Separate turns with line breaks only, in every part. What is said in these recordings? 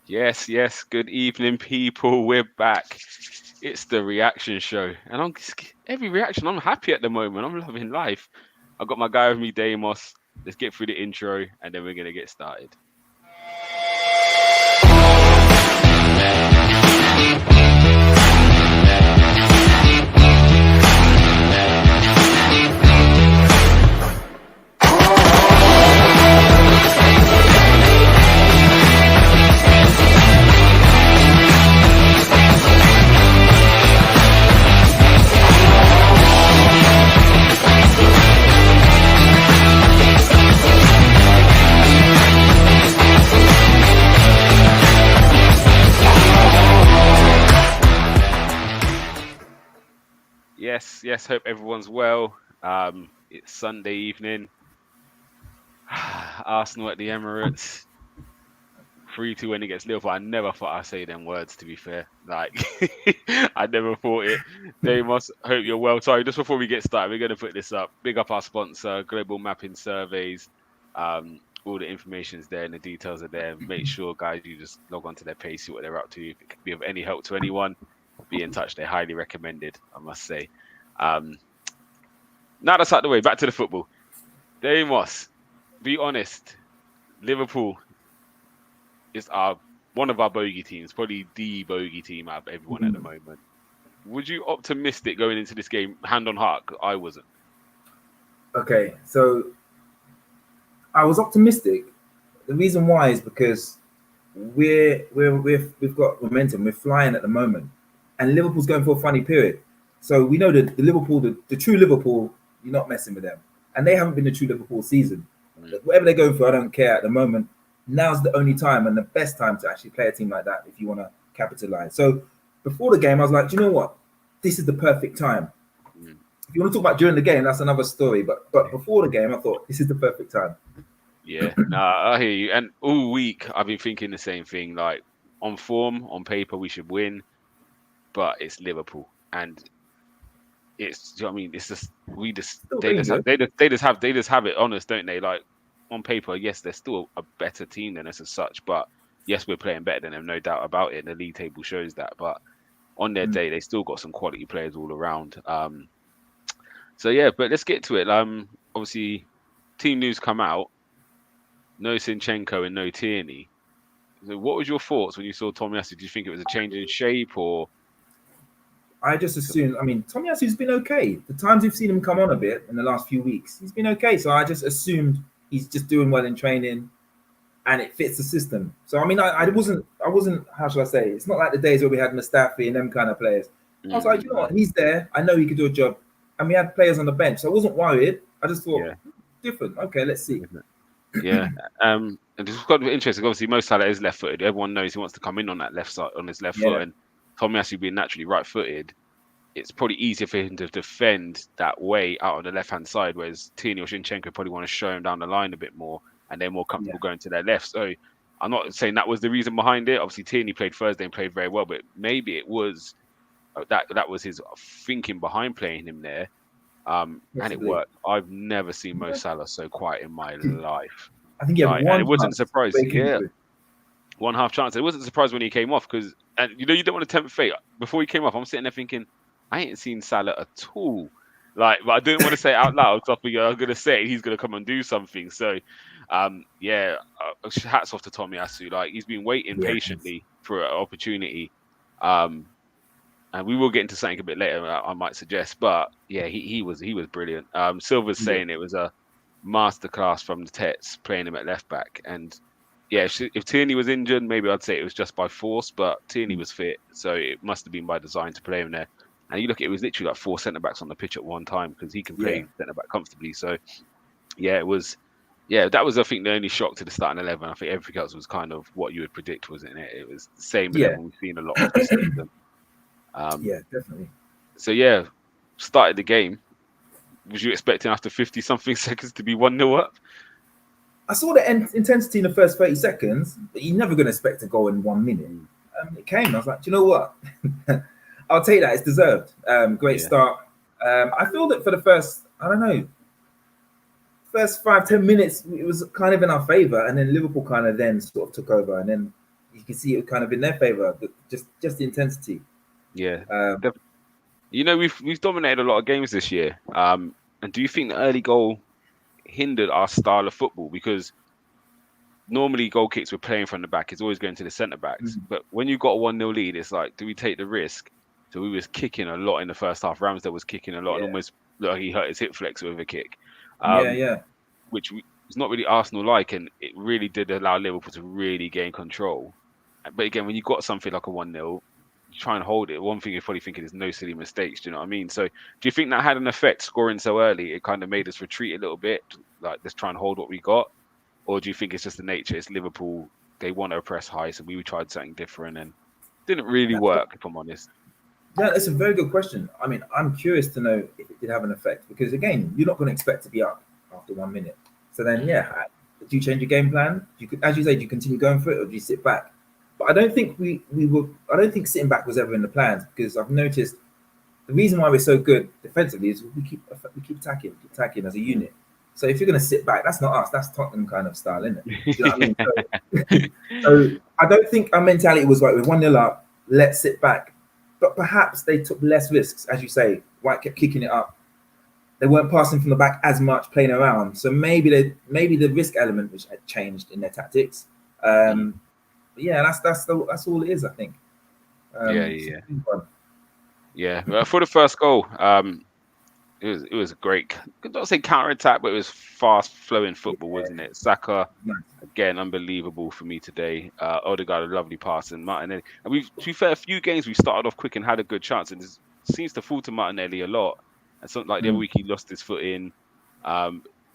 Yes. Good evening, people. We're back. It's the reaction show, and every reaction. I'm happy at the moment. I'm loving life. I got my guy with me, Damos. Let's get through the intro, and then we're gonna get started. Yes. Hope everyone's well. It's Sunday evening. Arsenal at the Emirates. 3-2 when it gets Liverpool. I never thought I'd say them words, to be fair. Like, I never thought it. Damos, hope you're well. Sorry, just before we get started, we're going to put this up. Big up our sponsor, Global Mapping Surveys. All the information's there and the details are there. Make sure, guys, you just log on to their page, see what they're up to. If it could be of any help to anyone, be in touch. They're highly recommended, I must say. Now that's out the way, back to the football. Damos, be honest. Liverpool is one of our bogey teams, probably the bogey team out of everyone at the moment. Would you optimistic going into this game, hand on heart? I wasn't.
Okay, so I was optimistic. The reason why is because we've got momentum. We're flying at the moment, and Liverpool's going for a funny period. So we know that the Liverpool, the true Liverpool, you're not messing with them, and they haven't been the true Liverpool season. Whatever they're going for, I don't care at the moment. Now's the only time and the best time to actually play a team like that if you want to capitalize. So before the game, I was like, do you know what? This is the perfect time. If you want to talk about during the game, that's another story. But before the game, I thought this is the perfect time.
Yeah, I hear you. And all week, I've been thinking the same thing. Like, on form, on paper, we should win, but it's Liverpool, and it's. You know what I mean, it's just they just have it honest, don't they? Like, on paper, yes, they're still a better team than us as such, but yes, we're playing better than them, no doubt about it. And the league table shows that. But on their day, they still got some quality players all around. So yeah, but let's get to it. Obviously, team news come out. No Zinchenko and no Tierney. So what was your thoughts when you saw Tomiyasu? Did you think it was a change in shape, or?
I just assumed. I mean, Tomiyasu's been okay. The times we've seen him come on a bit in the last few weeks, he's been okay. So I just assumed he's just doing well in training, and it fits the system. So I mean, I wasn't. How should I say? It's not like the days where we had Mustafi and them kind of players. I was like, you know what? He's there. I know he could do a job, and we had players on the bench, so I wasn't worried. I just thought different. Okay, let's see.
Yeah, and it's got to be interesting. Obviously, Mo Salah is left-footed. Everyone knows he wants to come in on that left side, on his left foot, and Tomiyasu being naturally right-footed, it's probably easier for him to defend that way out on the left-hand side, whereas Tierney or Zinchenko probably want to show him down the line a bit more, and they're more comfortable going to their left. So I'm not saying that was the reason behind it. Obviously, Tierney played Thursday and played very well, but maybe it was that was his thinking behind playing him there. And it worked. I've never seen Mo Salah so quiet in my life.
I think and
it wasn't surprising. Yeah, one half chance. It wasn't surprised when he came off because, and you don't want to tempt fate. Before he came off, I'm sitting there thinking, I ain't seen Salah at all. But I didn't want to say it out loud. So I was going to say it, he's going to come and do something. So, hats off to Tomiyasu. He's been waiting patiently for an opportunity. And we will get into something a bit later, I might suggest. But yeah, he was brilliant. Silver's saying it was a masterclass from the Tets playing him at left back. And yeah, if Tierney was injured, maybe I'd say it was just by force. But Tierney was fit, so it must have been by design to play him there. And you look, it was literally like 4 centre backs on the pitch at one time because he can play centre back comfortably. So yeah, it was. Yeah, that was, I think, the only shock to the starting 11. I think everything else was kind of what you would predict, wasn't it? It was the same 11 we've seen a lot of this season.
Yeah, definitely.
So yeah, started the game. Was you expecting after 50-something seconds to be 1-0 up?
I saw the intensity in the first 30 seconds, but you're never going to expect to go in 1 minute. It came. I was like, do you know what? I'll take that. It's deserved. Great start. I feel that for the first, first 5-10 minutes, it was kind of in our favour, and then Liverpool kind of then sort of took over, and then you can see it kind of in their favour. Just the intensity.
Yeah.
Um,
You know, we've dominated a lot of games this year. And do you think the early goal hindered our style of football? Because normally goal kicks we're playing from the back, it's always going to the centre backs.
mm,
But when you got a 1-0 lead, it's like, do we take the risk? So we was kicking a lot in the first half. Ramsdale was kicking a lot and
yeah,
almost like he hurt his hip flexor with a kick.
yeah,
Um,
yeah.
which is not really Arsenal like, and it really did allow Liverpool to really gain control. But again, when you got something like a 1-0, you try and hold it. One thing you're probably thinking is no silly mistakes. Do you know what I mean? So do you think that had an effect scoring so early? It kind of made us retreat a little bit, like let's try and hold what we got, or do you think it's just the nature? It's Liverpool. They want to press high, so we tried something different and didn't really
That's
work. If I'm honest.
Yeah, that's a very good question. I mean, I'm curious to know if it did have an effect because again, you're not going to expect to be up after 1 minute. So then,
Mm,
yeah, do you change your game plan? You could, as you say, do you continue going for it or do you sit back? But I don't think we were. I don't think sitting back was ever in the plans because I've noticed the reason why we're so good defensively is we keep attacking as a
mm.
unit. So if you're going to sit back, that's not us. That's Tottenham kind of style, isn't it? Do you know what I mean? So I don't think our mentality was like we're 1-0 up, let's sit back. But perhaps they took less risks, as you say. White kept kicking it up. They weren't passing from the back as much, playing around. So maybe the risk element which had changed in their tactics.
Mm.
But yeah, that's all it is, I think.
Yeah,
So,
yeah, yeah. Well, for the first goal, it was a great, could not say counter attack, but it was fast flowing football,
yeah,
wasn't it? Saka
nice.
again, unbelievable for me today. Odegaard, a lovely pass, and Martinelli. And we've, to be fair, a few games we started off quick and had a good chance, and it seems to fall to Martinelli a lot. And something like the other
Mm.
week, he lost his foot in.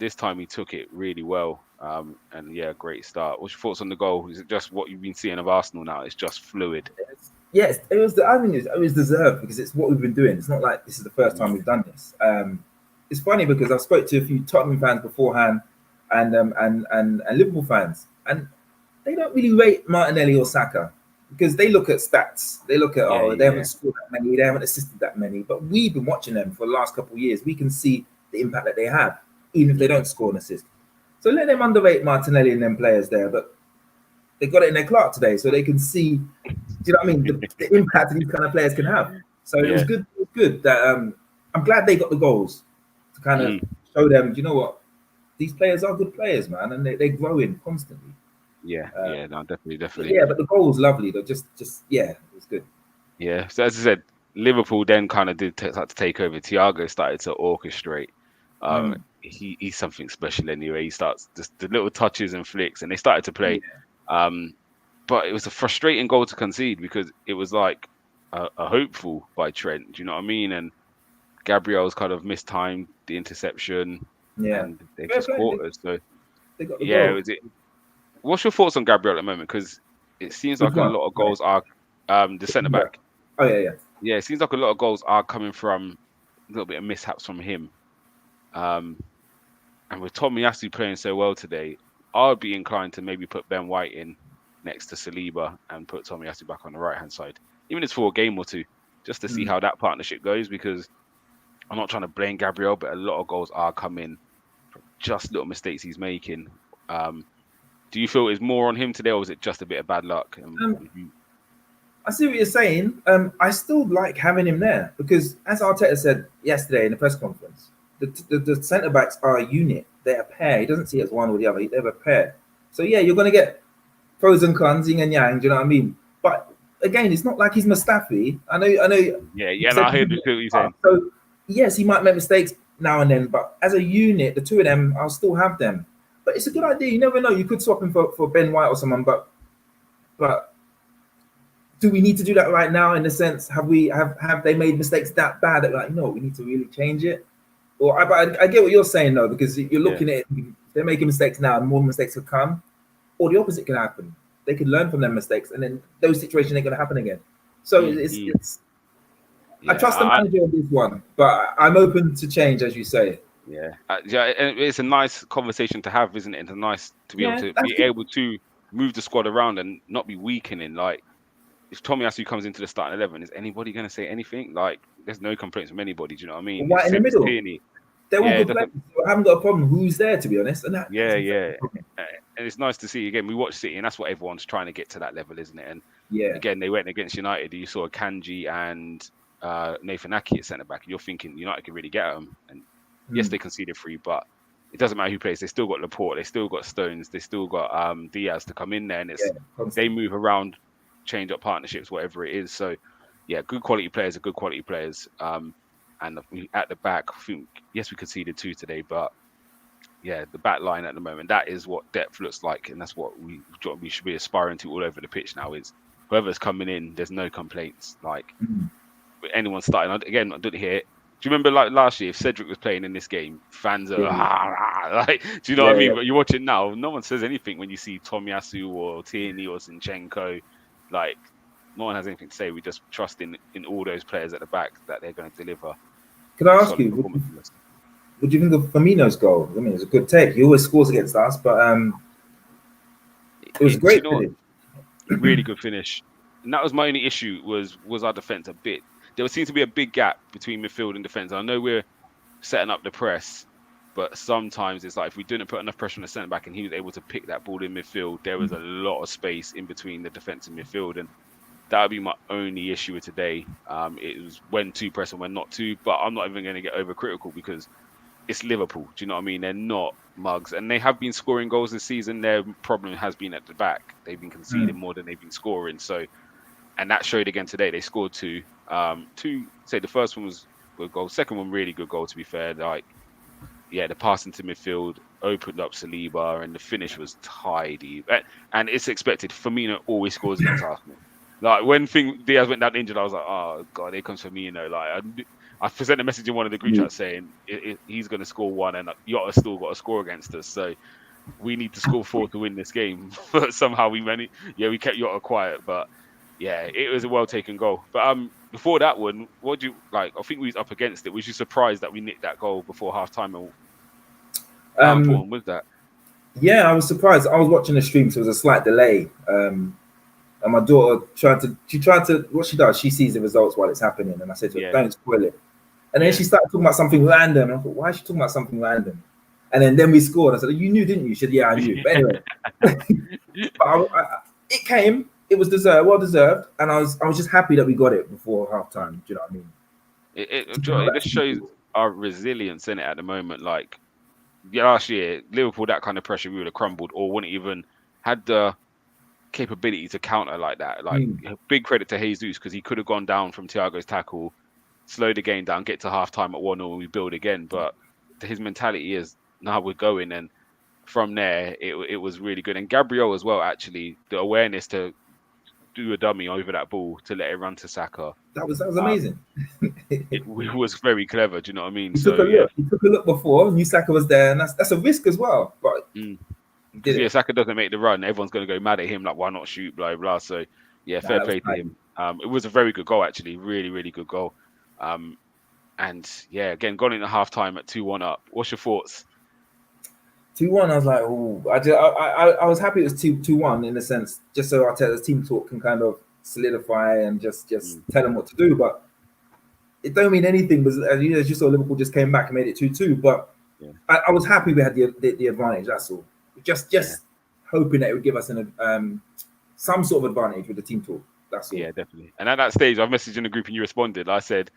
This time he took it really well. And yeah, great start. What's your thoughts on the goal? Is it just what you've been seeing of Arsenal now? It's just fluid.
Yes, it was. I think it was deserved because it's what we've been doing. It's not like this is the first time
Mm.
we've done this. It's funny because I've spoke to a few Tottenham fans beforehand, and Liverpool fans, and they don't really rate Martinelli or Saka because they look at stats. They look at
Yeah,
they haven't
yeah,
scored that many, they haven't assisted that many. But we've been watching them for the last couple of years. We can see the impact that they have, even if they
mm,
don't score an assist. So let them underrate Martinelli and them players there, but they got it in their clock today, so they can see. Do you know what I mean? The impact these kind of players can have. So it was
yeah.
good. It was good that I'm glad they got the goals to kind of
Mm,
show them. Do you know what? These players are good players, man, and they're growing constantly.
yeah,
Uh,
yeah. No, definitely,
but
definitely.
yeah, but the goal was lovely. Though, just yeah, it was good.
Yeah. So as I said, Liverpool then kind of did start to take over. Thiago started to orchestrate.
Mm,
He's something special anyway. He starts just the little touches and flicks, and they started to play.
yeah,
Um, but it was a frustrating goal to concede because it was like a hopeful by Trent. Do you know what I mean? And Gabriel's kind of mistimed the interception,
yeah.
and they've
Fair
just
play.
caught us. So
They got the
yeah,
goal.
was it? What's your thoughts on Gabriel at the moment? Because it seems
Which
like a
one?
lot of
Right.
goals are the centre
Yeah.
back.
Oh yeah, yeah.
Yeah, it seems like a lot of goals are coming from a little bit of mishaps from him. Um, and with Tomiyasu playing so well today, I'd be inclined to maybe put Ben White in next to Saliba and put Tomiyasu back on the right hand side, even if it's for a game or two, just to see
Mm.
how that partnership goes. Because I'm not trying to blame Gabriel, but a lot of goals are coming from just little mistakes he's making. Um, do you feel it's more on him today, or was it just a bit of bad luck?
Um, I see what you're saying. I still like having him there because, as Arteta said yesterday in the press conference, the centre backs are a unit. They're a pair. He doesn't see it as one or the other. They're a pair. So yeah, you're going to get pros and cons, yin and yang. Do you know what I mean? But again, it's not like he's Mustafi. I know.
Yeah,
You've
yeah, no,
said
I heard what you're saying.
so. Yes, he might make mistakes now and then, but as a unit, the two of them, I'll still have them. But it's a good
Mm,
idea. You never know. You could swap him for Ben White or someone, but do we need to do that right now? In the sense, have they made mistakes that bad that like no, we need to really change it? Or I get what you're saying though, because you're
yeah,
looking at it, they're making mistakes now, and more mistakes will come, or the opposite can happen. They could learn from their mistakes, and then those situations ain't going to happen again. So
mm,
it's,
mm,
it's I
yeah,
trust the manager on this one, but I'm open to change, as you say.
yeah. And it's a nice conversation to have, isn't it? It's nice to be able
Yeah,
to
that's
be
good.
able to move the squad around and not be weakening. Like if Tomiyasu comes into the starting 11, is anybody going to say anything? Like there's no complaints from anybody. Do you know what I mean? It's
White in the
Seb
middle.
Tierney.
They're all
Yeah, it
good players.
doesn't.
So I haven't got a problem who's there, to be honest, and that
Yeah,
isn't
yeah.
a problem.
and it's nice to see again. We watch City, and that's what everyone's trying to get to that level, isn't it? And
Yeah.
again, they went against United. You saw Kanji and Nathan Aki at centre back, and you're thinking United can really get at them. And yes,
Mm.
they conceded 3, but it doesn't matter who plays. They still got Laporte, they still got Stones, they still got Diaz to come in there, and
Yeah.
they
Constant.
move around, change up partnerships, whatever it is. So yeah, good quality players are good quality players. And at the back, I think yes, we conceded 2 today, but yeah, the back line at the moment, that is what depth looks like, and that's what we should be aspiring to all over the pitch now. Is whoever's coming in, there's no complaints. Like
Mm.
anyone starting again, I didn't hear it. Do you remember like last year if Cedric was playing in this game, fans are
Yeah.
like, do you know
Yeah.
what I mean?
Yeah.
But you watch it now, no one says anything when you see Tomiyasu or Tierney or Zinchenko. Like no one has anything to say. We just trust in all those players at the back that they're going to deliver
Could I
a
ask
solid
you,
performance.
what do you think of Firmino's goal? I mean, it's a good take. He always scores against us, but it was a
Do you
great
know what?
finish.
Really good finish. And that was my only issue was our defense a bit. There seems to be a big gap between midfield and defense. I know we're setting up the press, but sometimes it's like if we didn't put enough pressure on the centre back and he was able to pick that ball in midfield, there was a lot of space in between the defence and midfield, and that would be my only issue with today. It was when to press and when not to, but I'm not even going to get overcritical because it's Liverpool. Do you know what I mean? They're not mugs, and they have been scoring goals this season. Their problem has been at the back. They've been conceding
Mm.
more than they've been scoring. So, and that showed again today. They scored 2. Two. Say the first one was good goal. Second one really good goal. To be fair, like yeah, the pass into midfield opened up Saliba, and the finish was tidy. And it's expected. Firmino always scores against Arsenal. Like when Diaz went down injured, I was like, oh god, here comes Firmino. Like I sent a message in one of the group
Mm.
chats saying he's going to score 1, and Yotta's still got to score against us. So we need to score 4 to win this game. But somehow we managed. Yeah, we kept Yotta quiet, but yeah, it was a well taken goal. But before that one, what do you like? I think we was up against it. Was you surprised that we nicked that goal before half time? And how
Um,
important was that?
yeah, I was surprised. I was watching the stream, so there was a slight delay. And my daughter tried to, what she does, she sees the results while it's happening. And I said to her,
Yeah,
don't spoil it. And then
yeah.
she started talking about something random. And I thought, why is she talking about something random? And then we scored. I said, you knew, didn't you? She said, yeah, I knew. But anyway, but it came. It was deserved, well deserved. And I was just happy that we got it before halftime. Do you know what I mean?
It just shows our resilience in it at the moment. Like last year, Liverpool, that kind of pressure, we would have crumbled or wouldn't even had the capability to counter like that. Like
Mm.
big credit to Jesus because he could have gone down from Thiago's tackle, slow the game down, get to half time at 1-0 and we build again. But his mentality is now we're going, and from there it was really good. And Gabriel as well, actually, the awareness to do a dummy over that ball to let it run to Saka.
That was
Um,
amazing.
it was very clever. Do you know what I mean?
He took
So
a
yeah,
look. He took a look before. New Saka was there, and that's a risk as well. But he
because
did
yeah,
it.
Saka doesn't make the run, everyone's going to go mad at him like, why not shoot, blah blah. So yeah,
Nah,
fair
that was
play to
nice.
him. It was a very good goal actually, really good goal. Um, and yeah, again, gone into half time at 2-1 up. What's your thoughts?
2-1. I was like, oh, I was happy it was 2-1 in a sense, just so Arteta's team talk can kind of solidify and just
Mm,
tell them what to do. But it don't mean anything. Because as you saw, Liverpool just came back and made it 2-2. But
yeah,
I was happy we had the advantage. That's all. Just
yeah,
hoping that it would give us some sort of advantage with the team talk. That's all.
yeah, definitely. And at that stage, I messaged in the group and you responded. I said,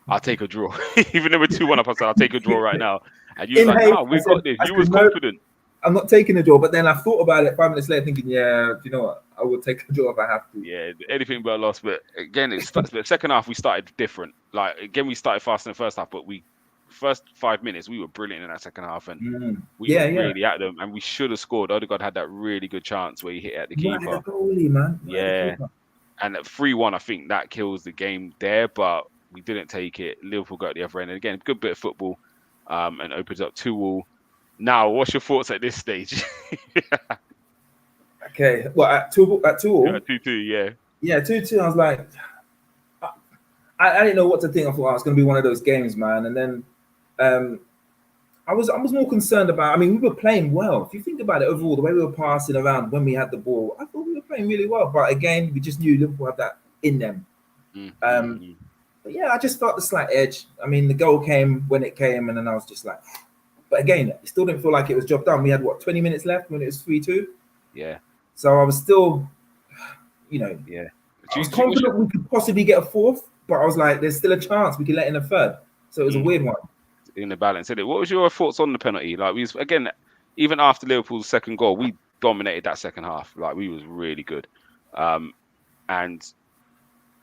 I'll take a draw. Even though we're 2-1 up, I said, I'll take a draw right now. And you was
In
like,
haste,
nah, we've got this.
I
You
said
was
no.
confident.
I'm not taking a draw. But then I thought about it 5 minutes later, thinking, yeah, do you know what? I will take a draw if I have to.
Yeah, anything but a loss. But again, the second half we started different. Like again, we started fast in the first half, but first 5 minutes we were brilliant in that second half, and we
Yeah,
were
yeah.
really at them, and we should have scored. Odegaard had that really good chance where he hit at the
Right at the
keeper.
goalie, man. Right at the
Yeah,
keeper.
and at 3-1, I think that kills the game there, but we didn't take it. Liverpool got the other end, and again, good bit of football, and opens up 2-2. Now, what's your thoughts at this stage?
Okay. Well, at two all,
2-2, yeah.
yeah, 2-2. I was like, I didn't know what to think. I thought it's going to be one of those games, man. And then um, I was more concerned about. I mean, we were playing well. If you think about it overall, the way we were passing around when we had the ball, I thought we were playing really well. But again, we just knew Liverpool had that in them.
Mm, mm,
Um,
mm.
but yeah, I just felt the slight edge. I mean, the goal came when it came, and then I was just like, But again, it still didn't feel like it was job done. We had what 20 minutes left when it was 3-2.
Yeah.
So I was still, you know,
Yeah.
I was confident we could possibly get a fourth, but I was like, there's still a chance we could let in a third. So it was a weird one.
In the balance, isn't it? What was your thoughts on the penalty? Like, we was, again, even after Liverpool's second goal, we dominated that second half. Like, we was really good. And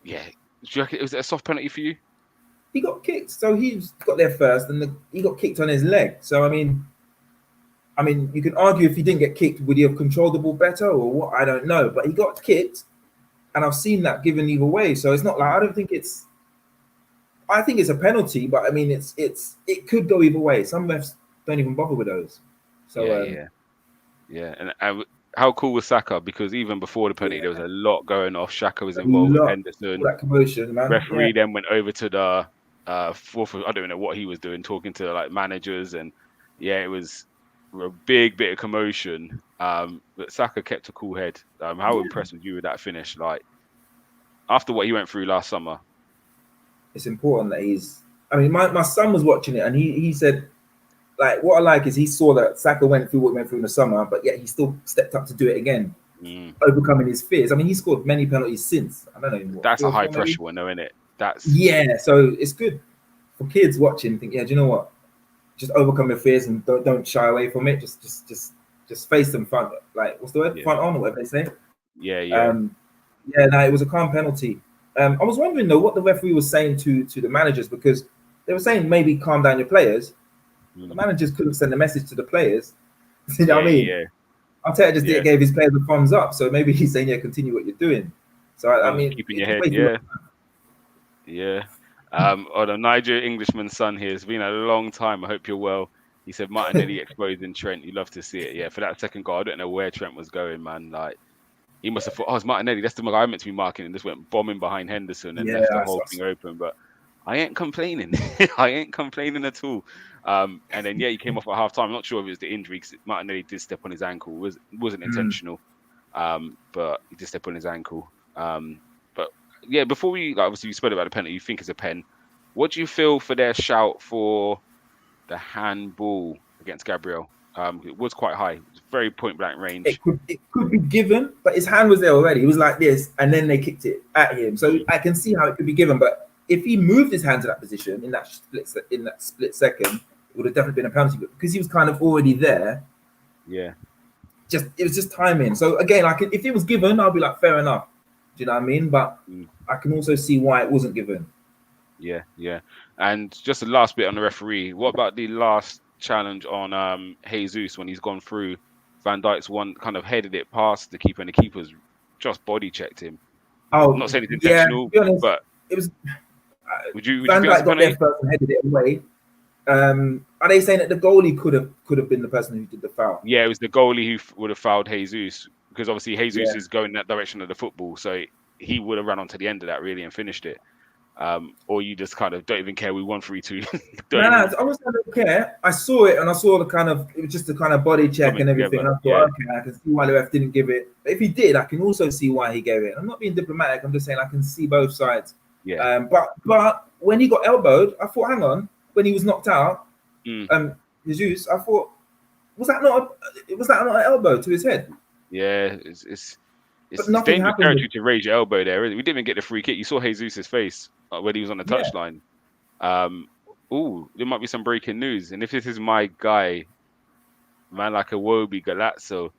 yeah, do you reckon, was it a soft penalty for you?
He got kicked, so he got there first, and he got kicked on his leg. So I mean, you can argue if he didn't get kicked, would he have controlled the ball better or what? I don't know. But he got kicked, and I've seen that given either way. So it's not like I think it's a penalty, but I mean it could go either way. Some refs don't even bother with those. So
yeah. And how cool was Saka? Because even before the penalty, there was a lot going off. Xhaka was involved with Henderson.
That commotion, man.
Referee then went over to the fourth. I don't know what he was doing, talking to like managers, and it was a big bit of commotion. But Saka kept a cool head. How impressed were you with that finish? Like, after what he went through last summer.
It's important that he's. I mean, my son was watching it, and he said, like, what I like is he saw that Saka went through what he went through in the summer, but yet he still stepped up to do it again, overcoming his fears. I mean, he scored many penalties since. I don't know what.
That's a high pressure one, though, isn't it? That's
So it's good for kids watching. Think, do you know what? Just overcome your fears and don't shy away from it. Just face them front. Like, what's the word? Front on, or whatever they say. No, it was a calm penalty. I was wondering though what the referee was saying to the managers, because they were saying maybe calm down your players. The managers couldn't send a message to the players. You know what I mean?
Yeah.
Arteta just gave his players a thumbs up, so maybe he's saying, continue what you're doing. So I mean,
keeping your head, the Niger Englishman's son here. It's been a long time. I hope you're well. He said Martinelli exposing Trent. You love to see it. Yeah, for that second goal, I don't know where Trent was going, man. Like, he must have thought, it's Martinelli. That's the guy I meant to be marking, and just went bombing behind Henderson and left the whole thing open. But I ain't complaining. I ain't complaining at all. And then he came off at half time. I'm not sure if it was the injury, because Martinelli did step on his ankle. Wasn't intentional, but he did step on his ankle. But yeah, before we obviously we spoke about the penalty, you think it's a pen. What do you feel for their shout for the handball against Gabriel? It was quite high. It was very point blank range.
It could be given, but his hand was there already. He was like this, and then they kicked it at him. So I can see how it could be given, but if he moved his hand to that position in that split second, it would have definitely been a penalty. But because he was kind of already there, it was just timing. So again, if it was given, I'll be like, fair enough. Do you know what I mean? But I can also see why it wasn't given.
Yeah. And just the last bit on the referee. What about the last challenge on Jesus when he's gone through? Van Dijk's one kind of headed it past the keeper, and the keeper's just body checked him. I'm not saying it's intentional, but
it was.
Would you
Van Dijk got there first and headed it away. Are they saying that the goalie could have been the person who did the foul?
Yeah, it was the goalie who would have fouled Jesus, because obviously Jesus is going that direction of the football, so he would have run onto the end of that really and finished it. Or you just kind of don't even care. We won 3-2.
I don't care. I saw it, and I saw it was just a kind of body check and everything. And I thought, okay, I can see why the ref didn't give it. But if he did, I can also see why he gave it. I'm not being diplomatic. I'm just saying I can see both sides.
Yeah.
But when he got elbowed, I thought, hang on. When he was knocked out, Jesus, I thought, was that not an elbow to his head?
Yeah, it's
dangerous
territory to raise your elbow there. We didn't even get the free kick. You saw Jesus' face when he was on the touchline. There might be some breaking news. And if this is my guy, man, like a Iwobi Galazzo.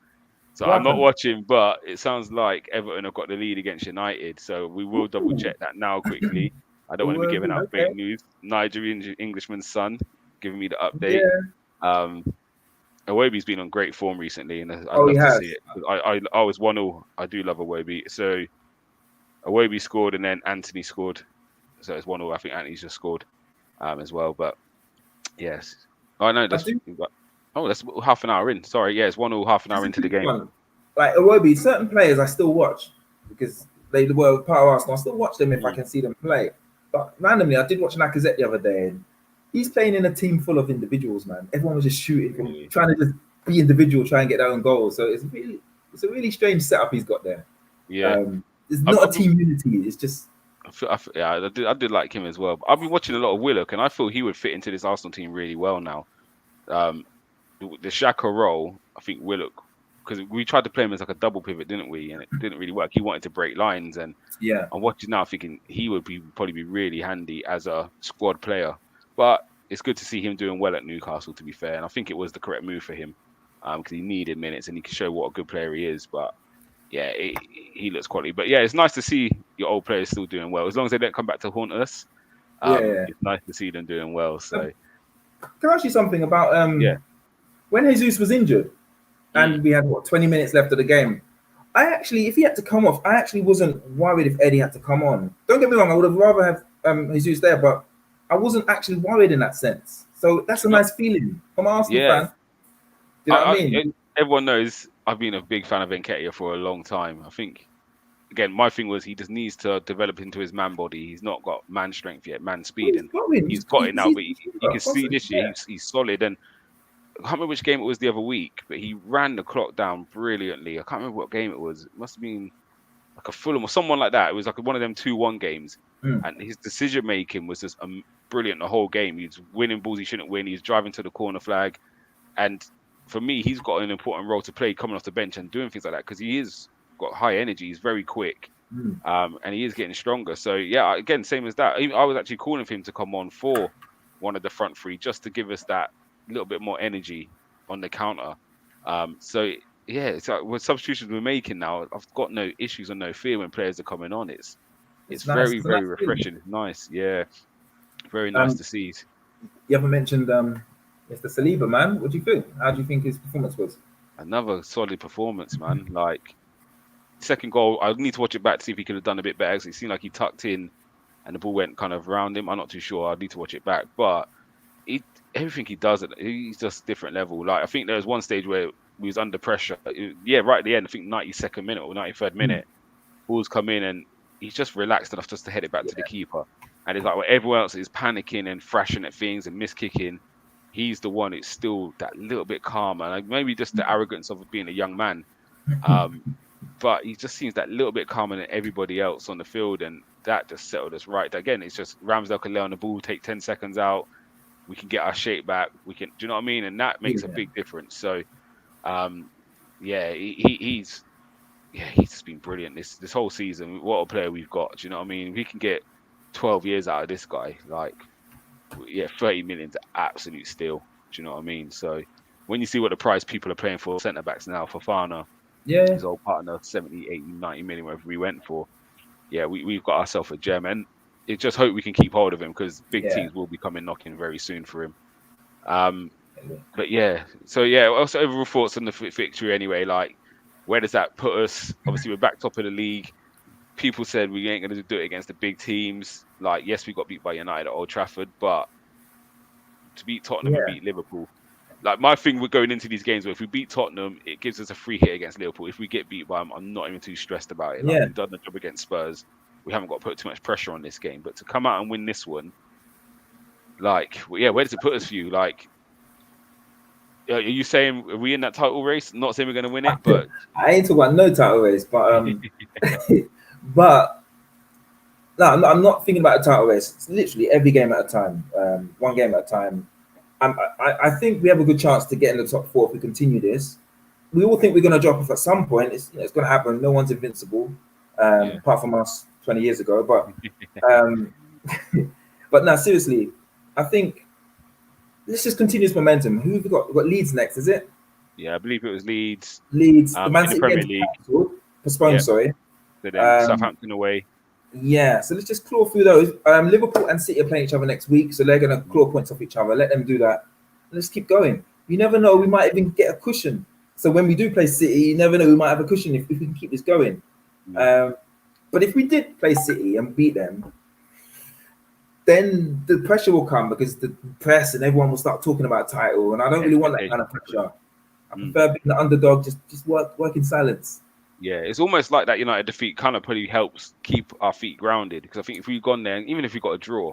So I'm not watching, but it sounds like Everton have got the lead against United. So we will double check that now quickly. I don't want to be giving out fake news. Nigerian Englishman's son giving me the update. Iwobi's been on great form recently, and I'd love to see it. I was 1-0. I do love Iwobi. So Iwobi scored, and then Anthony scored. So it's 1-0. I think Anthony's just scored as well. But yes. Oh, no, that's half an hour in. Sorry, it's 1-0, half an hour into the game.
Like Iwobi, certain players I still watch because they were part of Arsenal. I still watch them if I can see them play. But randomly, I did watch Lacazette the other day, and he's playing in a team full of individuals, man. Everyone was just shooting, trying to just be individual, try and get their own goals. So it's a really strange setup he's got there.
Yeah,
it's not a team unity. It's just.
I did like him as well. But I've been watching a lot of Willock, and I feel he would fit into this Arsenal team really well now. Um, the Shaka role, I think Willock, because we tried to play him as like a double pivot, didn't we? And it didn't really work. He wanted to break lines, and
Yeah,
I'm watching now thinking he would probably be really handy as a squad player. But it's good to see him doing well at Newcastle, to be fair. And I think it was the correct move for him because he needed minutes and he could show what a good player he is. But yeah, he looks quality. But yeah, it's nice to see your old players still doing well. As long as they don't come back to haunt us,
yeah, yeah.
it's nice to see them doing well. So
Can I ask you something about
yeah.
when Jesus was injured
Mm.
and we had what 20 minutes left of the game? I actually, if he had to come off, I actually wasn't worried if Eddie had to come on. Don't get me wrong, I would have rather have Jesus there, but I wasn't actually worried in that sense. So that's a
No,
nice feeling. I'm an Arsenal
yeah.
fan. Do you know what I
I,
mean?
everyone knows I've been a big fan of Nketiah for a long time. I think again, my thing was he just needs to develop into his man body. He's not got man strength yet, man
Well,
speed,
he's
and
going.
he's got it now. But you can see
Possibly,
this year
yeah.
he's solid. And I can't remember which game it was the other week, but he ran the clock down brilliantly. I can't remember what game it was. It must have been like a Fulham or someone like that. It was like one of them 2-1 games,
Mm.
and his decision making was just brilliant the whole game. He's winning balls he shouldn't win. He's driving to the corner flag, and for me, he's got an important role to play coming off the bench and doing things like that because he is got high energy. He's very quick,
Mm.
and he is getting stronger. So yeah, again, same as that. I was actually calling for him to come on for one of the front three just to give us that little bit more energy on the counter. So yeah, it's like with substitutions we're making now, I've got no issues and no fear when players are coming on. It's
It's nice.
very
It's a
very
nice feeling.
refreshing. It's nice, yeah, very nice
Um,
to see.
you haven't mentioned Mr. Saliba, man. What do you think? How do you think his performance was?
Another solid performance, man. Like second goal, I need to watch it back to see if he could have done a bit better. Because it seemed like he tucked in and the ball went kind of around him. I'm not too sure. I need to watch it back, but he everything he does, he's just different level. Like I think there was one stage where we was under pressure. Yeah, right at the end, I think 92nd minute or 93rd
Mm.
minute, balls come in and he's just relaxed enough just to head it back to the
Yeah,
keeper. And it's like when everyone else is panicking and thrashing at things and miss kicking, he's the one who's still that little bit calmer. Like maybe just the arrogance of being a young man. Um, but he just seems that little bit calmer than everybody else on the field, and that just settled us right. Again, it's just Ramsdale can lay on the ball, take 10 seconds out, we can get our shape back. We can, do you know what I mean? And that makes a
yeah,
big difference. So, yeah, he's just been brilliant this whole season. What a player we've got. Do you know what I mean? We can get 12 years out of this guy. Like, yeah, 30 million's absolute steal. Do you know what I mean? So, when you see what the price people are paying for centre backs now, for Fafana,
yeah,
his old partner, 70, 80, 90 million, whatever we went for. Yeah, we've got ourselves a gem. And it just hope we can keep hold of him because big
yeah.
teams will be coming knocking very soon for him. But yeah, so yeah, also overall thoughts on the victory anyway. Like, where does that put us? Obviously, we're back top of the league. People said we ain't going to do it against the big teams. Like, yes, we got beat by United at Old Trafford, but to beat Tottenham and
Yeah,
beat Liverpool, like my thing with going into these games, where if we beat Tottenham, it gives us a free hit against Liverpool. If we get beat by them, I'm not even too stressed about it. Like
yeah.
we've done the job against Spurs, we haven't got to put too much pressure on this game. But to come out and win this one, like, yeah, where does it put us for you? Like, are you saying are we in that title race? Not saying we're going to win it, but
I ain't talking about no title race, but but no, I'm not thinking about a title race. It's literally every game at a time, one game at a time. I think we have a good chance to get in the top four if we continue this. We all think we're going to drop off at some point. It's going to happen. No one's invincible,
yeah,
apart from us 20 years ago. Um, but no, seriously, I think let's just continue this momentum. Who have we got? We've got Leeds next, is it?
yeah, I believe it was Leeds
Leeds, the Man
in the
City
Premier
game's
League.
cancelled, postponed.
Yeah,
Sorry.
so then
Um,
Southampton away.
yeah, so let's just claw through those. Liverpool and City are playing each other next week, so they're going to claw points off each other. Let them do that. Let's keep going. You never know, we might even get a cushion. So when we do play City, you never know, we might have a cushion if we can keep this going.
Mm.
But if we did play City and beat them, then the pressure will come because the press and everyone will start talking about title, and I don't really want that kind of pressure. I
Mm.
prefer being the underdog, just work in silence.
Yeah, it's almost like that United defeat kind of probably helps keep our feet grounded because I think if we've gone there, even if we got a draw,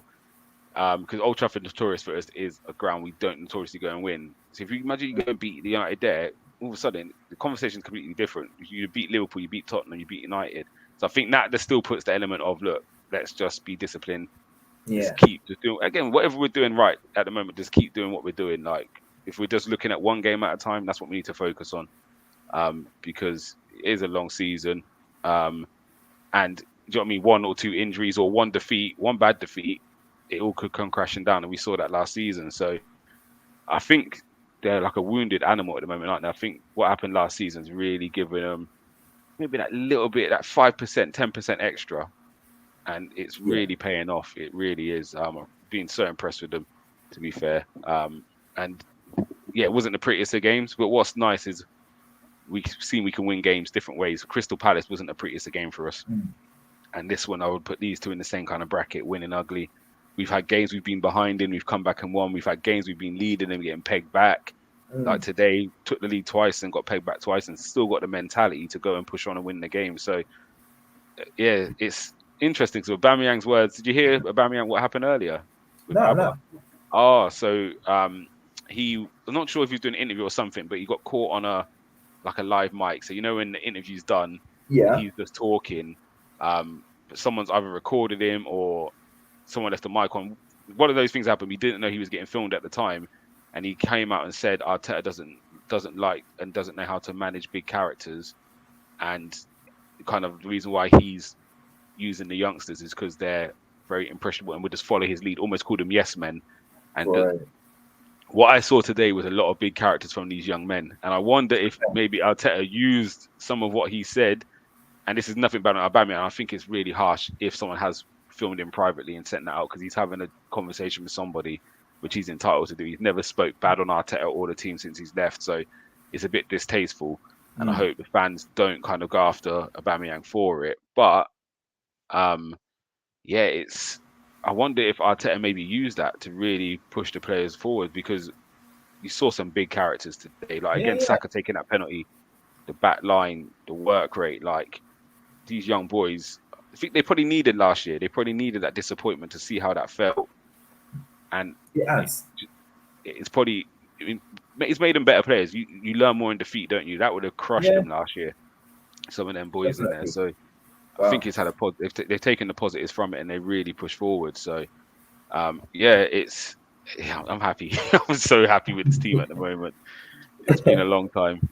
because Old Trafford notorious for us is a ground we don't notoriously go and win. So if you imagine you go and beat the United there, all of a sudden the conversation is completely different. You beat Liverpool, you beat Tottenham, you beat United. So I think that just still puts the element of look, let's just be disciplined.
Yeah,
Just keep just doing again whatever we're doing right at the moment. Just keep doing what we're doing. Like if we're just looking at one game at a time, that's what we need to focus on, because it is a long season. And do you know what I mean? One or two injuries or one defeat, one bad defeat, it all could come crashing down. And we saw that last season. So I think they're like a wounded animal at the moment, aren't they? I think what happened last season is really giving them maybe that little bit, that 5%, 10% extra. And it's
Yeah.
really paying off. It really is. I've been so impressed with them, to be fair. And yeah, it wasn't the prettiest of games, but what's nice is we've seen we can win games different ways. Crystal Palace wasn't the prettiest of game for us. And this one, I would put these two in the same kind of bracket, winning ugly. We've had games we've been behind in, we've come back and won. We've had games we've been leading and getting pegged back. Like today, took the lead twice and got pegged back twice, and still got the mentality to go and push on and win the game. So yeah, it's interesting. So Aubameyang's words. Did you hear Aubameyang what happened earlier with Abba? Oh, so I'm not sure if he was doing an interview or something, but he got caught on a live mic. So you know when the interview's done, and he's just talking. But someone's either recorded him or someone left the mic on. One of those things happened. We didn't know he was getting filmed at the time, and he came out and said Arteta doesn't like and doesn't know how to manage big characters, and kind of the reason why he's using the youngsters is because they're very impressionable and would just follow his lead. Almost called them yes men. And what I saw today was a lot of big characters from these young men, and I wonder if maybe Arteta used some of what he said. And this is nothing bad on Aubameyang. I think it's really harsh if someone has filmed him privately and sent that out, because he's having a conversation with somebody, which he's entitled to do. He's never spoke bad on Arteta or the team since he's left, so it's a bit distasteful. And I hope the fans don't kind of go after Aubameyang for it. But yeah, I wonder if Arteta maybe used that to really push the players forward, because you saw some big characters today. Like again, Saka taking that penalty, the back line, the work rate, like these young boys, I think they probably needed last year. They probably needed that disappointment to see how that felt. And it's probably, it's made them better players. You learn more in defeat, don't you? That would have crushed them last year. Some of them boys in there. So I think it's had they've taken the positives from it and they really push forward. So I'm happy. I'm so happy with this team at the moment. It's been a long time.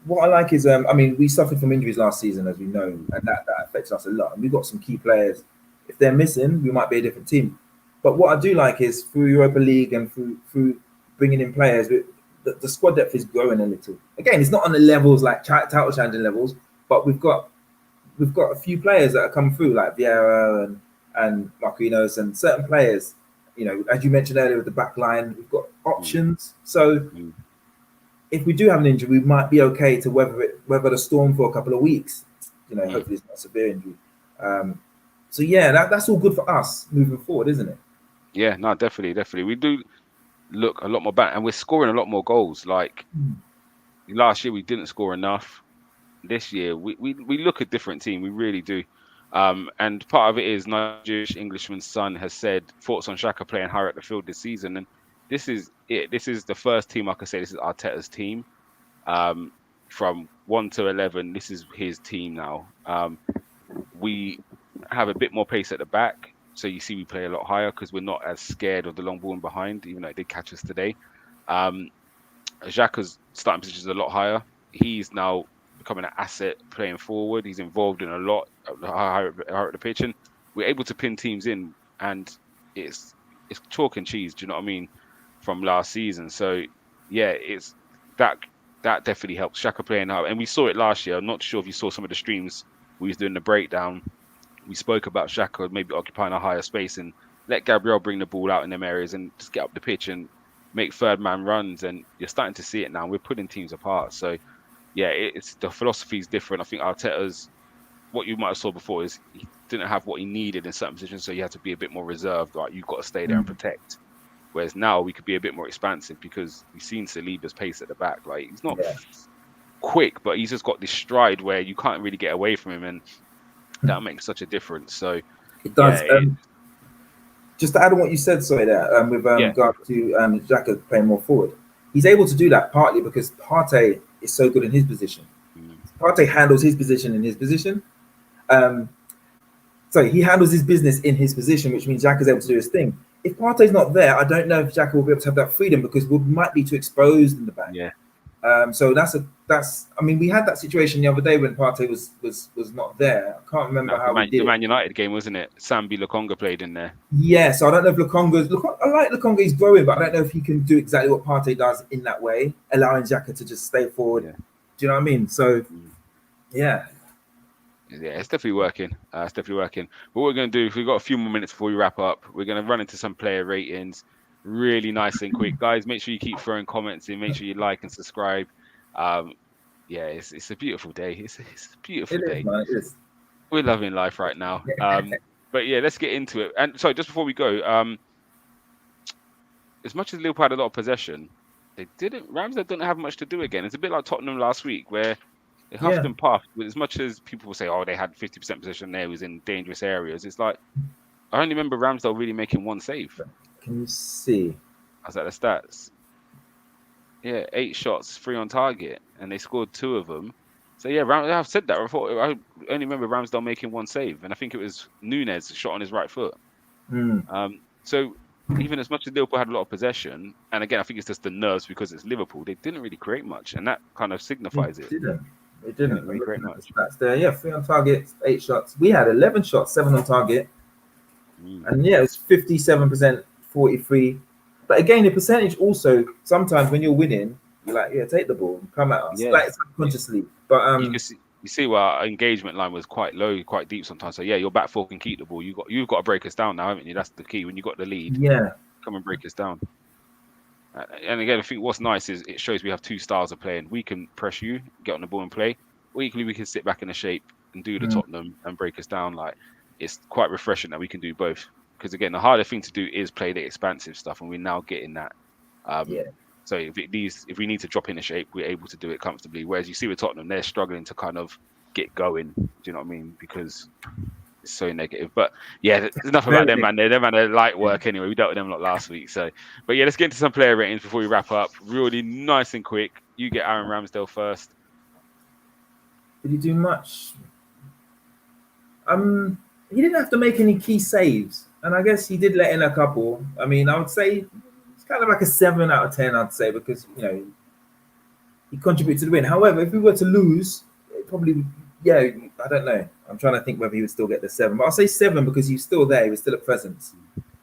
What I like is, I mean, we suffered from injuries last season, as we know, and that affects us a lot. And we've got some key players. If they're missing, we might be a different team. But what I do like is through Europa League and through bringing in players, the squad depth is growing a little. Again, it's not on the levels like title challenging levels, but we've got a few players that have come through, like Vieira and Marquinhos and certain players. You know, as you mentioned earlier with the back line, we've got options. So if we do have an injury, we might be okay to weather the storm for a couple of weeks. You know, hopefully it's not a severe injury. So yeah, that's all good for us moving forward, isn't it?
Yeah, no, definitely. We do look a lot more back, and we're scoring a lot more goals. Like last year, we didn't score enough. This year, we look a different team. We really do. And part of it is Nigerian Englishman's son has said thoughts on Xhaka playing higher at the field this season, and this is it. This is the first team I can say this is Arteta's team. From 1 to 11, this is his team now. We have a bit more pace at the back, so you see we play a lot higher because we're not as scared of the long ball and behind, even though it did catch us today. Xhaka's starting position is a lot higher. He's now becoming an asset playing forward. He's involved in a lot higher at the pitch, and we're able to pin teams in, and it's chalk and cheese. Do you know what I mean? From last season, so yeah, it's that definitely helps. Xhaka playing out, and we saw it last year. I'm not sure if you saw some of the streams we was doing the breakdown. We spoke about Xhaka maybe occupying a higher space and let Gabriel bring the ball out in them areas and just get up the pitch and make third man runs. And you're starting to see it now. We're putting teams apart. So yeah, it's the philosophy is different. I think Arteta's, what you might have saw before is he didn't have what he needed in certain positions, so you had to be a bit more reserved. Like you've got to stay there and protect. Whereas now we could be a bit more expansive because we've seen Saliba's pace at the back. Like he's not quick, but he's just got this stride where you can't really get away from him, and that makes such a difference. So
it does. Just to add on what you said, sorry, there with regard to Xhaka playing more forward, he's able to do that partly because Partey is so good in his position. Partey handles his position in his position. So he handles his business in his position, which means Xhaka is able to do his thing. if Partey's not there, I don't know if Xhaka will be able to have that freedom because we might be too exposed in the back.
Yeah.
So that's. I mean, we had that situation the other day when Partey was not there. I can't remember how we did
the
it.
Man United game, wasn't it? Sambi Lokonga played in there.
Yeah, so I don't know if Lokonga's. I like Lokonga, he's growing, but I don't know if he can do exactly what Partey does in that way, allowing Xhaka to just stay forward.
Yeah.
Do you know what I mean? So, yeah.
Yeah, it's definitely working. It's definitely working. But what we're going to do, if we've got a few more minutes before we wrap up, we're going to run into some player ratings really nice and quick. Guys, make sure you keep throwing comments in. Make sure you like and subscribe. Yeah, it's a beautiful day. It's a beautiful day.
Man, it is.
We're loving life right now. But yeah, let's get into it. And sorry, just before we go, as much as Liverpool had a lot of possession, Ramsdale didn't have much to do again. It's a bit like Tottenham last week where they huffed and puffed. With as much as people will say, oh, they had 50% possession there, it was in dangerous areas. It's like, I only remember Ramsdale really making one save.
Can you see?
I was at the stats. Yeah, 8 shots, 3 on target, and they scored 2 of them. So yeah, I've said that. I only remember Ramsdale making one save, and I think it was Nunez shot on his right foot. So even as much as Liverpool had a lot of possession, and again, I think it's just the nerves because it's Liverpool, they didn't really create much, and that kind of signifies it.
They didn't
really create much.
That's there. Yeah, 3 on target, 8 shots. We had 11 shots, 7 on target, and yeah, it was 57%, 43. But again, the percentage also sometimes when you're winning, you're like, yeah, take the ball, come at us, like subconsciously. But
you see where our engagement line was quite low, quite deep sometimes. So yeah, your back four can keep the ball. You've got to break us down now, haven't you? That's the key. When you got the lead, come and break us down. And again, I think what's nice is it shows we have 2 styles of playing. We can press you, get on the ball and play. Or equally, we can sit back in the shape and do the Tottenham and break us down. Like, it's quite refreshing that we can do both. Because again, the harder thing to do is play the expansive stuff, and we're now getting that. So if we need to drop in the shape, we're able to do it comfortably. Whereas you see with Tottenham, they're struggling to kind of get going. Do you know what I mean? Because it's so negative. But yeah, there's enough about them, man. They're light work anyway. We dealt with them a lot last week. So, but yeah, let's get into some player ratings before we wrap up. Really nice and quick. You get Aaron Ramsdale first.
Did he do much? He didn't have to make any key saves, and I guess he did let in a couple. I mean, I would say it's kind of like a 7 out of 10. I'd say because he contributed to the win. However, if we were to lose, it probably I don't know. I'm trying to think whether he would still get the 7, but I'll say 7 because he was still there. He was still a presence.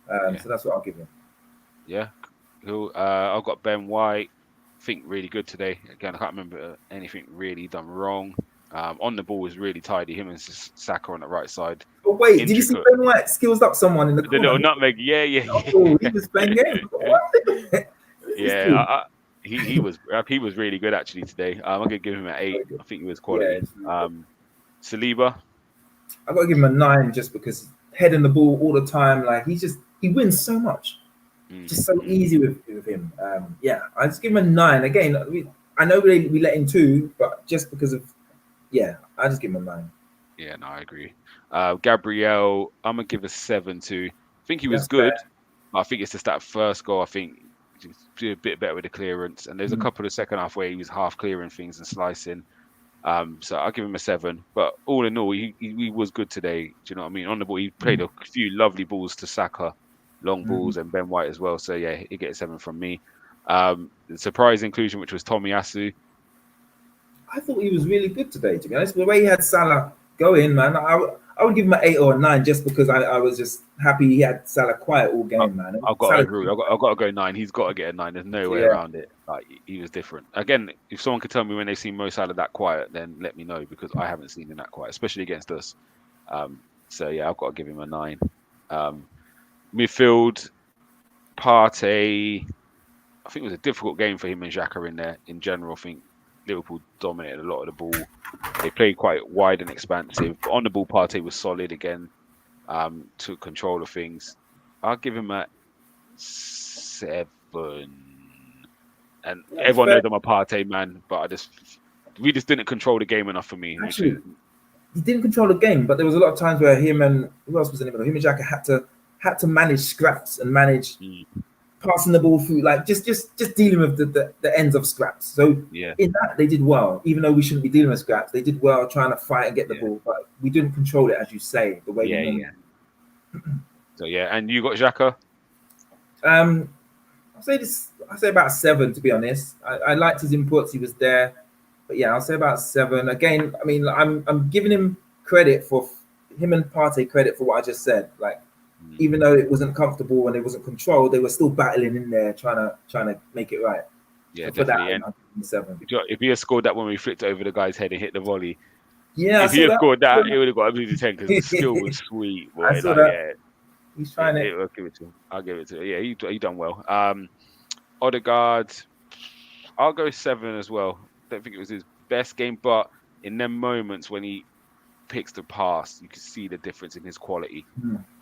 So that's what I'll give him. Yeah.
Cool. I've got Ben White. I think really good today. Again, I can't remember anything really done wrong. On the ball was really tidy. Him and Saka on the right side.
Oh wait, did you see Ben White skills up someone in the corner?
The little nutmeg. Yeah.
Oh, he was playing game.
Yeah, he was really good actually today. I'm gonna give him an 8. I think he was quality. Saliba,
I've got to give him a 9 just because heading the ball all the time. Like he wins so much. Just so easy with him. I just give him a 9. Again, I know we let in 2, but just because of I just give him a 9.
Yeah, no, I agree. Gabriel, I'm gonna give a 7 too. I think he was good. I think it's just that first goal. I think he did a bit better with the clearance, and there's a couple of second half where he was half clearing things and slicing. So I'll give him a 7. But all in all, he was good today. Do you know what I mean? On the ball, he played a few lovely balls to Saka, long balls, and Ben White as well. So yeah, he gets a 7 from me. The surprise inclusion, which was Tomiyasu.
I thought he was really good today, to be honest. The way he had Salah go in, man, I would give him an 8 or a 9 just because I was just happy he had Salah quiet all game, man.
I've got to agree. I've got to go 9. He's got to get a 9. There's no way around it. Like, he was different. Again, if someone could tell me when they've seen Mo Salah that quiet, then let me know because I haven't seen him that quiet, especially against us. So yeah, I've got to give him a 9. Midfield, Partey. I think it was a difficult game for him and Xhaka in there. In general, I think Liverpool dominated a lot of the ball. They played quite wide and expansive. But on the ball, Partey was solid again. Took control of things. I'll give him a 7. And everyone knows I'm a Partey man, but we just didn't control the game enough for me.
Actually, he didn't control the game, but there was a lot of times where him and who else was in the middle? Him and Xhaka had to manage scraps and manage passing the ball through, like just dealing with the ends of scraps. So in that they did well, even though we shouldn't be dealing with scraps. They did well trying to fight and get the ball, but we didn't control it, as you say, the way.
So and you got Xhaka?
Um, I'll say this. I'll say about 7. To be honest, I liked his inputs. He was there, but yeah, I'll say about 7. Again, I mean, I'm giving him credit for him and Partey credit for what I just said. Like,
Mm.
even though it wasn't comfortable and it wasn't controlled, they were still battling in there, trying to make it right.
Yeah,
So for that,
definitely. And
I'll give him 7.
if he had scored that when we flicked it over the guy's head and hit the volley,
Yeah, I
if he
saw
had
that.
scored that, it would have got a busy 10 because the skill was sweet,
I
boy.
saw
Like,
that.
yeah,
He's trying it.
I'll give it to him. I'll give it to him. Yeah, he done well. Odegaard, I'll go 7 as well. Don't think it was his best game, but in them moments when he picks the pass, you can see the difference in his quality.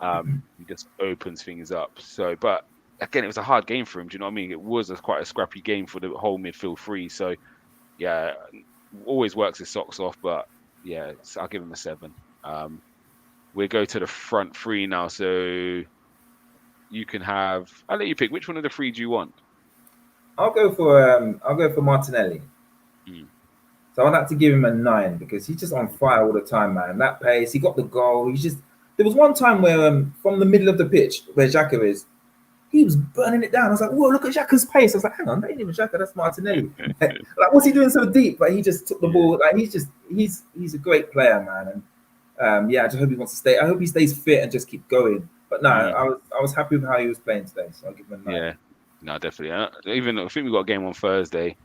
He just opens things up. So, but again, it was a hard game for him. Do you know what I mean? It was quite a scrappy game for the whole midfield three. So, yeah, always works his socks off. But yeah, I'll give him a 7. We go to the front three now. So you can have. I'll let you pick. Which one of the three do you want?
I'll go for Martinelli.
Mm.
So I'd like to give him a 9 because he's just on fire all the time, man. That pace, he got the goal. He's just. There was one time where from the middle of the pitch where Xhaka is, he was burning it down. I was like, whoa, look at Xhaka's pace. I was like, hang on, that ain't even Xhaka, that's Martinelli. Like, what's he doing so deep? But he just took the ball. Like he's a great player, man. And yeah, I just hope he wants to stay. I hope he stays fit and just keep going. But no, I was happy with how he was playing today, so I'll give him a 9.
Yeah, no, definitely. Even I think we got a game on Thursday,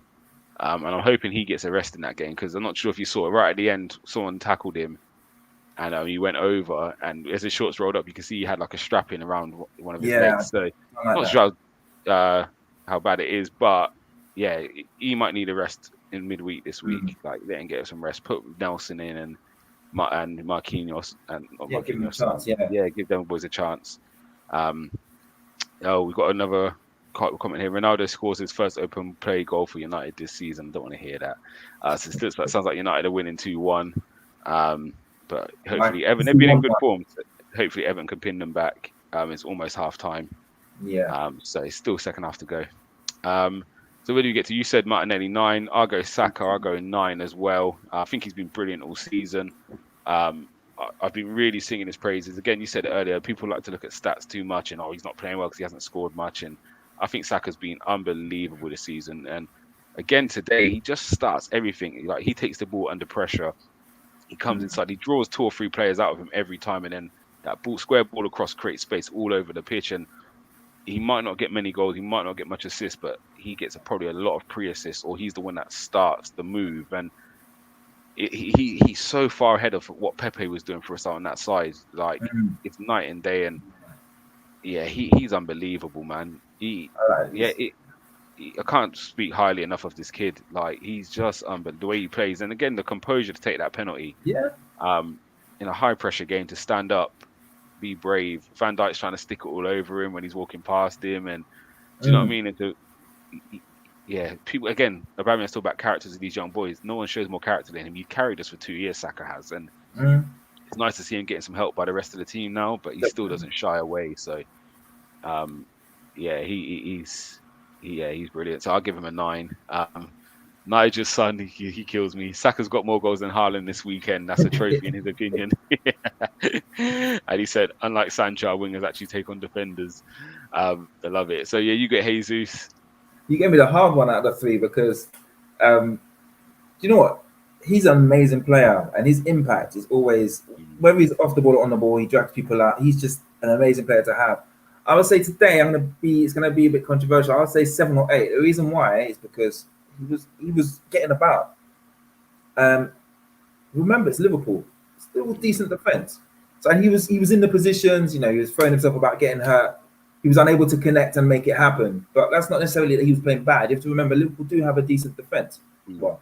and I'm hoping he gets a rest in that game because I'm not sure if you saw it right at the end. Someone tackled him, and he went over, and as his shorts rolled up, you can see he had like a strap in around one of his legs. So not sure how bad it is, but yeah, he might need a rest in midweek this week. Like let him get some rest. Put Nelson in and Marquinhos and
give him a
Marquinhos.
chance.
Yeah, give them boys a chance. We've got another comment here. Ronaldo scores his first open play goal for United this season. Don't want to hear that. So still, sounds like United are winning 2-1. But hopefully, Everton, they've been in good form. So hopefully, Everton can pin them back. It's almost half time.
Yeah.
So it's still second half to go. So where do you get to? You said Martinelli 9. I'll go Saka. I'll go 9 as well. I think he's been brilliant all season. I've been really singing his praises. Again, you said it earlier, people like to look at stats too much and, he's not playing well because he hasn't scored much. And I think Saka's been unbelievable this season. And again, today, he just starts everything. Like he takes the ball under pressure. He comes inside. He draws 2 or 3 players out of him every time. And then that square ball across creates space all over the pitch. And he might not get many goals. He might not get much assists, but he gets probably a lot of pre-assists, or he's the one that starts the move. And he's so far ahead of what Pepe was doing for us on that side. Like it's night and day, and yeah, he's unbelievable, man. I can't speak highly enough of this kid. Like he's just the way he plays, and again the composure to take that penalty.
Yeah.
In a high pressure game to stand up, be brave. Van Dijk's trying to stick it all over him when he's walking past him, and do you know what I mean? And yeah, people again. Aubameyang still back characters of these young boys. No one shows more character than him. He carried us for 2 years. Saka has, and it's nice to see him getting some help by the rest of the team now. But he still doesn't shy away. So, yeah, he's brilliant. So I'll give him a 9. Nigel's son, he kills me. Saka's got more goals than Haaland this weekend. That's a trophy in his opinion. And he said, unlike Sancho, wingers actually take on defenders. I love it. So yeah, you get Jesus.
You gave me the hard one out of the 3 because, do you know what? He's an amazing player, and his impact is always, whether he's off the ball or on the ball, he drags people out. He's just an amazing player to have. I would say today it's gonna be a bit controversial. I would say 7 or 8. The reason why is because he was getting about. Remember, it's Liverpool. Still decent defense. So he was in the positions. He was throwing himself about getting hurt. He was unable to connect and make it happen. But that's not necessarily that he was playing bad. You have to remember, Liverpool do have a decent defense, well,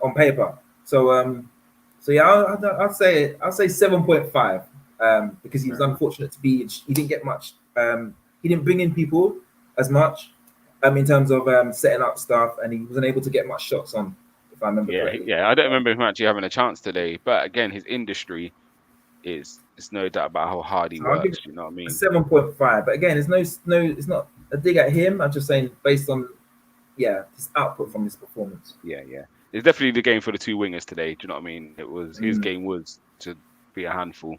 on paper. So yeah, I'll say 7.5 because he was unfortunate to be. He didn't get much. He didn't bring in people as much in terms of setting up stuff, and he wasn't able to get much shots on, if I remember correctly.
Yeah, I don't remember him actually having a chance today. But again, his industry it's no doubt about how hard he works. You know what I mean?
7.5. But again, it's not a dig at him. I'm just saying based on his output from his performance.
Yeah. It's definitely the game for the 2 wingers today. Do you know what I mean? It was his game was to be a handful,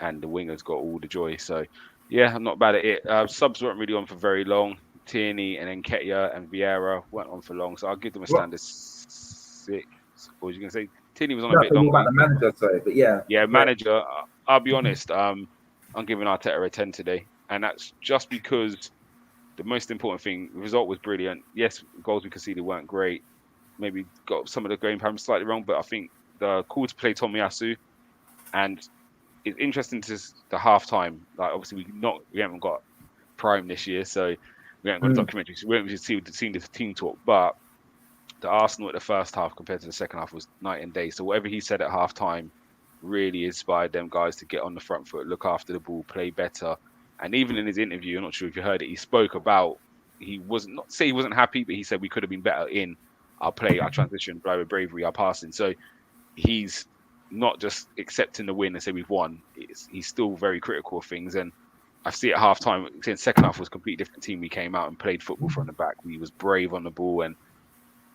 and the wingers got all the joy. So Yeah, I'm not bad at it. Subs weren't really on for very long. Tierney and then Ketia and Vieira weren't on for long, so I'll give them a
What?
standard 6. What was you gonna say? Tierney was on a
No,
bit
so more
longer.
about the manager, sorry, but yeah,
Yeah,
yeah.
manager. I'll be honest. I'm giving Arteta a 10 today, and that's just because the most important thing. The result was brilliant. Yes, goals we conceded weren't great. Maybe got some of the game patterns slightly wrong, but I think the call to play Tomiyasu, and it's interesting to the half time. Like obviously we haven't got Prime this year, so we haven't got a
Mm.
documentary, so we haven't really seen the team talk. But the Arsenal at the first half compared to the second half was night and day. So whatever he said at half time really inspired them guys to get on the front foot, look after the ball, play better. And even in his interview, I'm not sure if you heard it, he spoke about he wasn't not say he wasn't happy, but he said we could have been better in our play, our transition, play with bravery, our passing. So he's not just accepting the win and say we've won. He's still very critical of things. And I see at half time, in second half was a completely different team. We came out and played football from the back. We was brave on the ball, and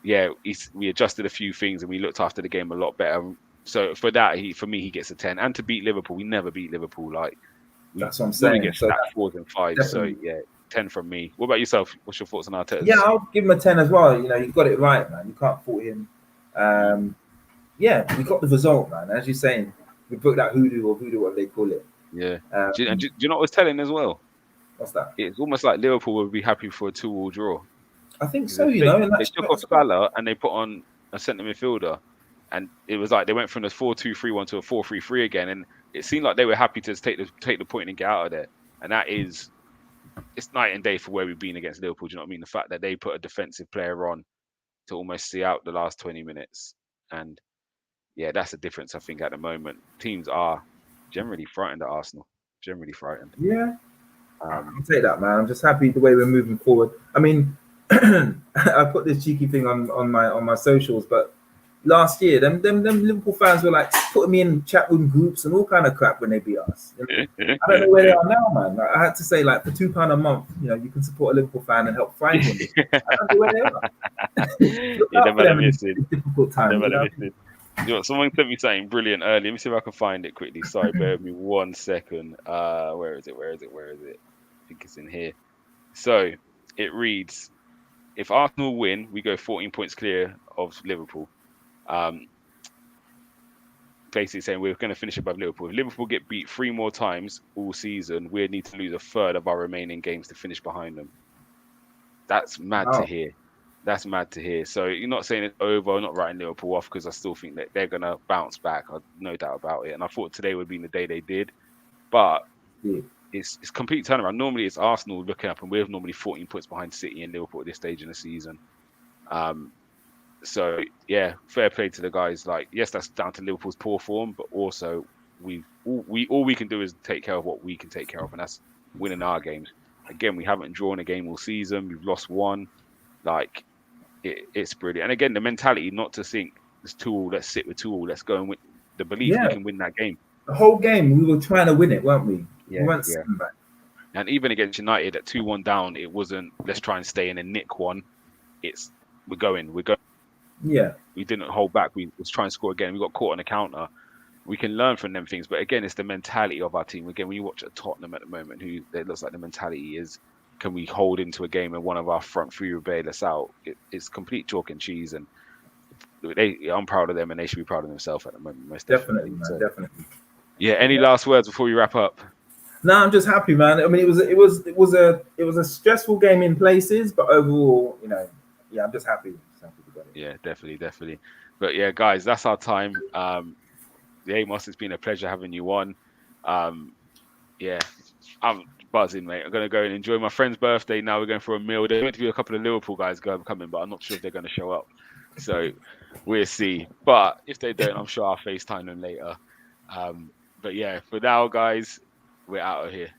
yeah, we adjusted a few things and we looked after the game a lot better. So for that, for me, he gets a 10. And to beat Liverpool, we never beat Liverpool. Like we
That's what I'm
normally
saying.
get
So
stacked
that
4s and 5s. So
definitely,
yeah, 10 from me. What about yourself? What's your thoughts on
yeah,
Arteta's?
I'll give him a 10 as well. You know, you got it right, man. You can't fault him.
Mm.
Um, yeah, we got the result, man. As you're saying, we broke that hoodoo, what they call it.
Yeah. Do
Um,
you know what I was telling as well?
what's that?
It's almost like Liverpool would be happy for a 2-2 draw.
I think
Because
so, you know, and
they
that's
took off Salah and they put on a centre midfielder, and it was like they went from a 4-2-3-1 to a 4-3-3 again, and it seemed like they were happy to take the point and get out of there. And that is, it's night and day for where we've been against Liverpool. Do you know what I mean? The fact that they put a defensive player on to almost see out the last 20 minutes, and yeah, that's the difference. I think at the moment teams are generally frightened at Arsenal, generally frightened.
yeah.
Um,
I'll take that, man. I'm just happy the way we're moving forward. I mean, I put this cheeky thing on my socials, but last year, them Liverpool fans were like putting me in chat room groups and all kind of crap when they beat us. You know? I don't know where they are now, man. Like, I had to say, like, for £2 a month, you know, you can support a Liverpool fan and help find him. I don't know where they are. Look
yeah,
out
they're
for
man
them in
missing.
these difficult
They're
times. You
man
know?
missing. You know, someone sent me something brilliant earlier. Let me see if I can find it quickly. Sorry, bear with me 1 second. Where is it? Where is it? Where is it? I think it's in here. So it reads: if Arsenal win, we go 14 points clear of Liverpool. Um, basically saying we're going to finish above Liverpool. If Liverpool get beat 3 more times all season, we need to lose a third of our remaining games to finish behind them. That's mad to
Wow.
hear. That's mad to hear. So you're not saying it's over, I'm not writing Liverpool off because I still think that they're going to bounce back. I've no doubt about it. And I thought today would be the day they did. But
Yeah.
it's complete turnaround. Normally it's Arsenal looking up and we're normally 14 points behind City and Liverpool at this stage in the season. So yeah, fair play to the guys. Like, yes, that's down to Liverpool's poor form, but also all we can do is take care of what we can take care of, and that's winning our games. Again, we haven't drawn a game all season. We've lost one. Like, it's brilliant. And again, the mentality not to think it's 2-2, let's sit with 2-2, let's go and win. The belief we
Yeah.
can win that game.
The whole game, we were trying to win it, weren't we? We
Yeah,
weren't
yeah.
sitting back.
And even against United at 2-1 down, it wasn't let's try and stay in and nick one. It's we're going.
Yeah.
We didn't hold back. We was trying to score again. We got caught on a counter. We can learn from them things, but again, it's the mentality of our team. Again, when you watch at Tottenham at the moment, who it looks like the mentality is, can we hold into a game and one of our front three will bail us out? It's complete chalk and cheese, and I'm proud of them, and they should be proud of themselves at the moment, most
Definitely,
definitely.
man.
So,
Definitely.
yeah. Any last words before we wrap up?
No, I'm just happy, man. I mean, it was a stressful game in places, but overall, you know, yeah, I'm just happy. We got it.
Yeah, definitely. But yeah, guys, that's our time. Amos, it's been a pleasure having you on. Yeah, I'm buzzing, mate. I'm gonna go and enjoy my friend's birthday now. We're going for a meal. There's meant to be a couple of Liverpool guys coming, but I'm not sure if they're going to show up. So we'll see. But if they don't, I'm sure I'll FaceTime them later. But yeah, for now, guys, we're out of here.